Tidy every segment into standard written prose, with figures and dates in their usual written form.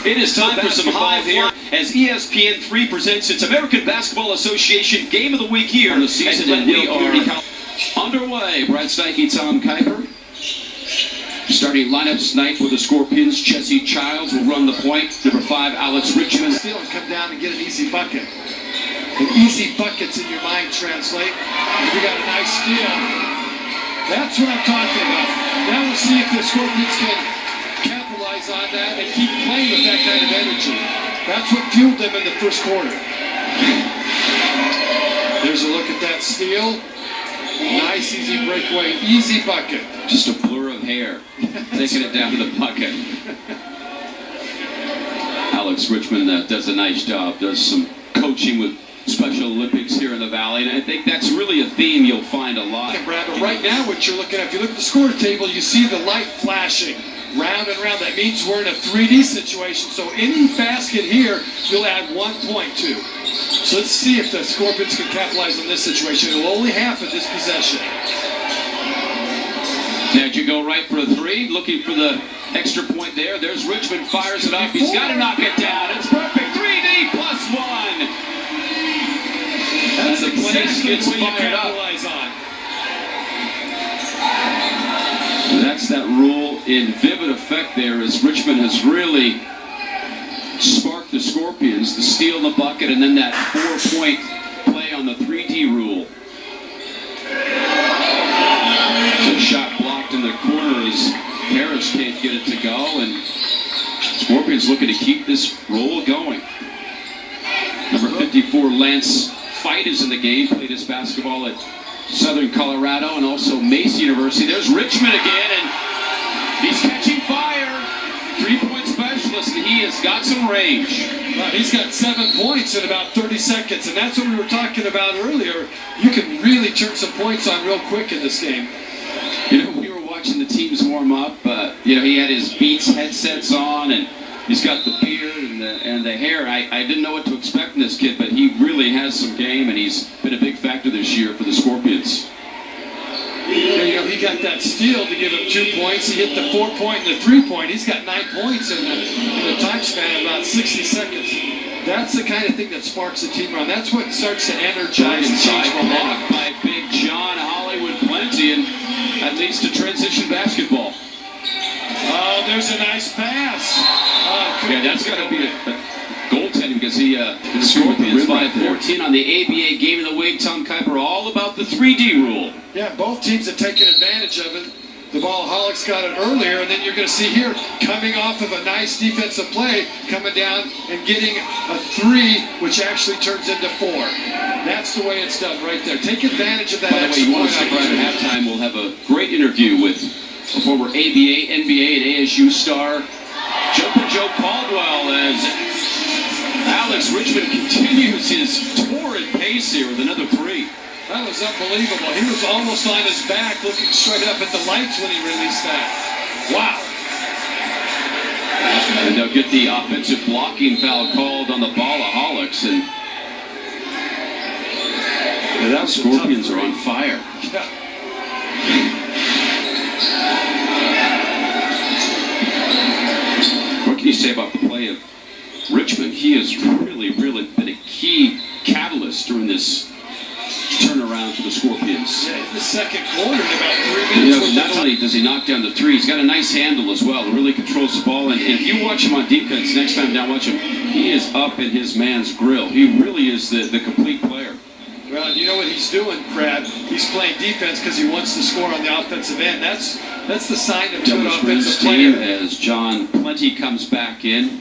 It is time for some hive here as ESPN3 presents its American Basketball Association Game of the Week here on the season, and we are underway. Brad Steiche, Tom Kuiper. Starting lineups tonight for the Scorpions. Jesse Childs will run the point. Number 5, Alex Richmond. Steal and come down and get an easy bucket. And easy buckets in your mind translate. And we got a nice steal. That's what I'm talking about. Now we'll see if the Scorpions can capitalize on that and keep playing with that kind of energy. That's what fueled them in the first quarter. There's a look at that steal. Nice, easy breakaway, easy bucket. Just a blur of hair, taking it down to the bucket. Alex Richmond does a nice job, does some coaching with Special Olympics here in the Valley, and I think that's really a theme you'll find a lot. Brad, but right now what you're looking at, if you look at the score table, you see the light flashing round and round. That means we're in a 3D situation, so any basket here, you'll add 1 point to. So let's see if the Scorpions can capitalize on this situation. It'll only happen this possession. Now you go right for a 3, looking for the extra point there. There's Richmond, fires it up. He's got to knock it down. It's perfect. 3D plus 1. That's the place gets fired up. That's that rule in vivid effect there, as Richmond has really sparked the Scorpions. The steal in the bucket, and then that 4-point play on the 3D rule. So shot blocked in the corner as Harris can't get it to go, and Scorpions looking to keep this roll going. Number 54, Lance Fight, is in the game. Played his basketball at Southern Colorado and also Macy University. There's Richmond again, and he's catching fire. 3-point specialist, and he has got some range. Well, he's got 7 points in about 30 seconds, and that's what we were talking about earlier. You can really turn some points on real quick in this game. You know, we were watching the teams warm up. You know, he had his Beats headsets on, and he's got the beard and the hair. I didn't know what to expect in this kid, but he really has some game, and he's been a big factor this year for the Scorpions. Yeah, you know, he got that steal to give him 2 points. He hit the 4-point and the 3-point. He's got 9 points in the time span of about 60 seconds. That's the kind of thing that sparks the team around. That's what starts to energize and change momentum. By Big John Hollywood Plenty, and that leads to transition basketball. Oh, there's a nice pass. Yeah, that's got to be a goaltending, because the Scorpions 5-14 on the ABA Game of the Week. Tom Kuiper, all about the 3D rule. Yeah, both teams have taken advantage of it. The Ballaholics got it earlier, and then you're going to see here, coming off of a nice defensive play, coming down and getting a 3, which actually turns into 4. That's the way it's done right there. Take advantage of that. By the way, you want to stick around at halftime, we'll have a great interview with a former ABA, NBA, and ASU star, Jumpin' Joe Caldwell, as Alex Richmond continues his torrid pace here with another 3. That was unbelievable. He was almost on his back looking straight up at the lights when he released that. Wow. And they'll get the offensive blocking foul called on the Ballaholics, and the Scorpions are on fire. Yeah. What can you say about the play of Richmond? He has really been a key catalyst during this turnaround for the Scorpions. Yeah, in the second quarter, in about 3 minutes. You know, not only does he knock down the 3, he's got a nice handle as well. He really controls the ball. And if you watch him on defense, next time down, watch him. He is up in his man's grill. He really is the complete player. Well, you know what he's doing, Brad? He's playing defense because he wants to score on the offensive end. That's the sign of a good offensive player. As John Plenty comes back in,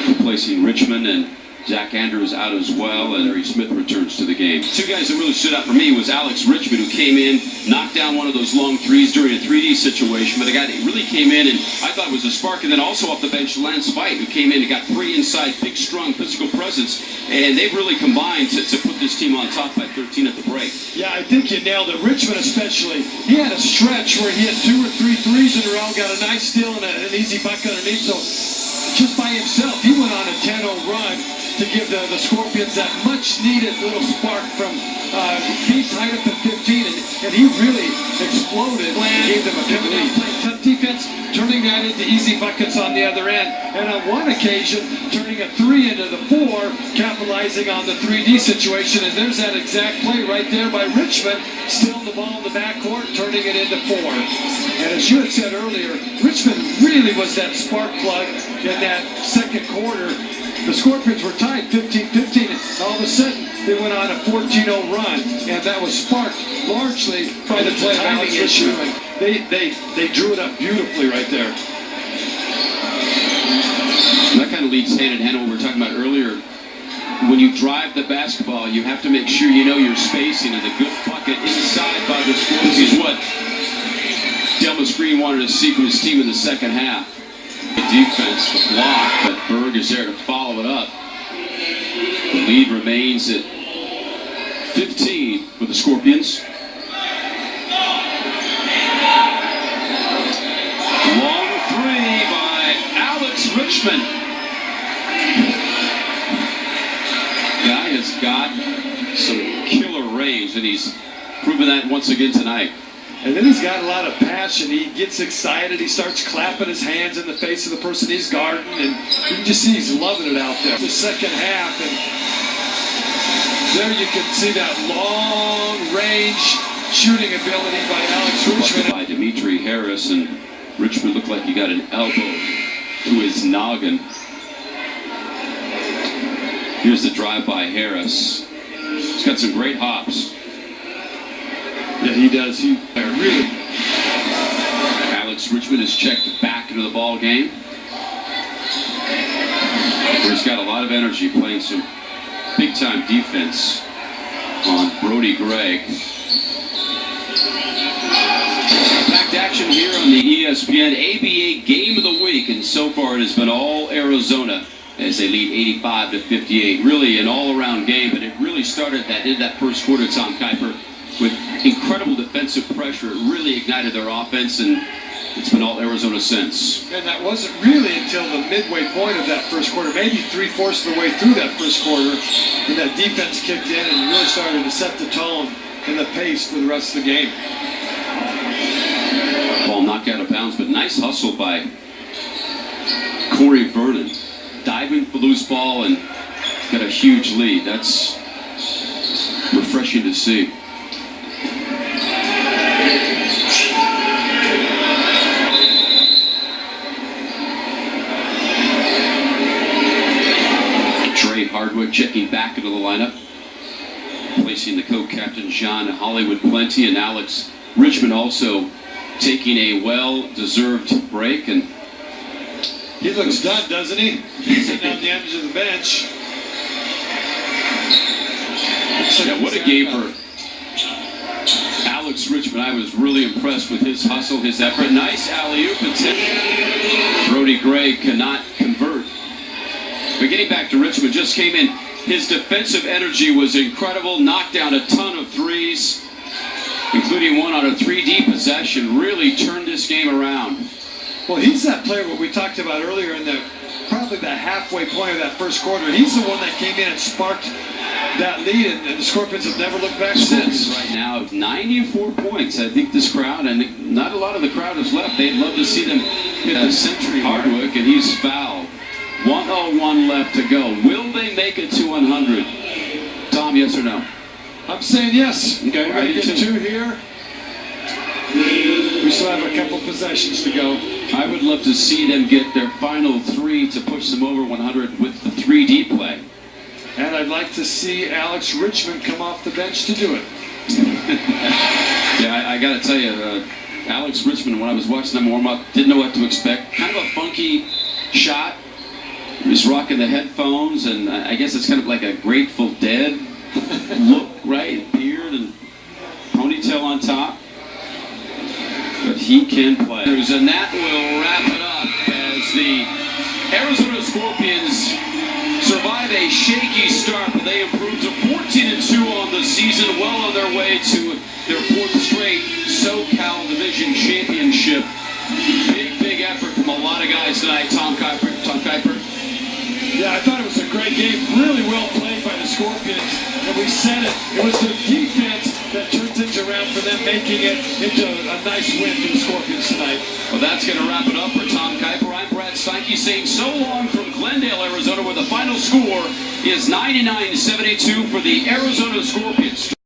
replacing Richmond, and Zach Andrews out as well, and Harry Smith returns to the game. 2 guys that really stood out for me was Alex Richmond, who came in, knocked down one of those long 3s during a 3D situation, but the guy that really came in and I thought was a spark, and then also off the bench, Lance Fight, who came in and got 3 inside, big, strong, physical presence, and they've really combined to put this team on top by 13 at the break. Yeah, I think you nailed it. Richmond especially, he had a stretch where he had 2 or 3 threes in a row, got a nice steal and an easy bucket underneath, so just by himself, he went on a 10-0 run to give the Scorpions that much-needed little spark from being tied up at 15, and he really exploded and gave them a good lead. Playing tough defense, turning that into easy buckets on the other end. And on one occasion, turning a 3 into the 4, capitalizing on the 3D situation. And there's that exact play right there by Richmond, stealing the ball in the backcourt, turning it into 4. And as you had said earlier, Richmond really was that spark plug in that second quarter. The Scorpions were tied 15-15, and all of a sudden they went on a 14-0 run, and that was sparked largely by the play of Alex Richmond. They drew it up beautifully right there. That kind of leads hand in hand with what we were talking about earlier. When you drive the basketball, you have to make sure you know your spacing, and the good bucket inside by the Scorpions is what Delmas Green wanted to see from his team in the second half. The defense, the block, but Berg is there to follow it up. The lead remains at 15 for the Scorpions. Long 3 by Alex Richmond. Guy has got some killer range, and he's proven that once again tonight. And then he's got a lot of passion. He gets excited. He starts clapping his hands in the face of the person he's guarding. And you can just see he's loving it out there. The second half. And there you can see that long-range shooting ability by Alex Richmond. By Dimitri Harris. And Richmond looked like he got an elbow to his noggin. Here's the drive by Harris. He's got some great hops. Yeah, he does. He really. Alex Richmond is checked back into the ball game. He's got a lot of energy, playing some big-time defense on Brody Gregg. Packed action here on the ESPN ABA Game of the Week, and so far it has been all Arizona as they lead 85-58. Really an all-around game, but it really started in that first quarter, Tom Kuiper, with incredible defensive pressure. It really ignited their offense, and it's been all Arizona since. And that wasn't really until the midway point of that first quarter, maybe 3/4 of the way through that first quarter, when that defense kicked in and really started to set the tone and the pace for the rest of the game. Ball knocked out of bounds, but nice hustle by Corey Vernon. Diving for loose ball and got a huge lead. That's refreshing to see. Hardwick checking back into the lineup, placing the co-captain John Hollywood Plenty, and Alex Richmond also taking a well-deserved break. And he looks done, doesn't he? He's sitting on the edge of the bench. Yeah, what a game for Alex Richmond. I was really impressed with his hustle, his effort. Nice alley-oop attempt. Brody Gregg cannot convert. But getting back to Richmond, just came in. His defensive energy was incredible. Knocked down a ton of threes, including one on a 3D possession. Really turned this game around. Well, he's that player what we talked about earlier in probably the halfway point of that first quarter. He's the one that came in and sparked that lead, and the Scorpions have never looked back since. Right now, 94 points. I think this crowd, and not a lot of the crowd is left. They'd love to see them hit a century. Hardwick, and he's fouled. 1:01 left to go. Will they make it to 100? Tom, yes or no? I'm saying yes. Okay, we're going to get 2 here. We still have a couple possessions to go. I would love to see them get their final 3 to push them over 100 with the 3D play. And I'd like to see Alex Richmond come off the bench to do it. Yeah, I got to tell you, Alex Richmond, when I was watching them warm up, didn't know what to expect. Kind of a funky shot. He's rocking the headphones, and I guess it's kind of like a Grateful Dead look, right? Beard and ponytail on top. But he can play. And that will wrap it up as the Arizona Scorpions survive a shaky start, but they improved to 14-2 on the season, well on their way to their 4th straight SoCal Division Championship. Big effort from a lot of guys tonight. Tom Kuiper. Yeah, I thought it was a great game. Really well played by the Scorpions, and we said it. It was their defense that turned things around for them, making it into a nice win for the Scorpions tonight. Well, that's going to wrap it up for Tom Kuiper. I'm Brad Steinke saying so long from Glendale, Arizona, where the final score is 99-72 for the Arizona Scorpions.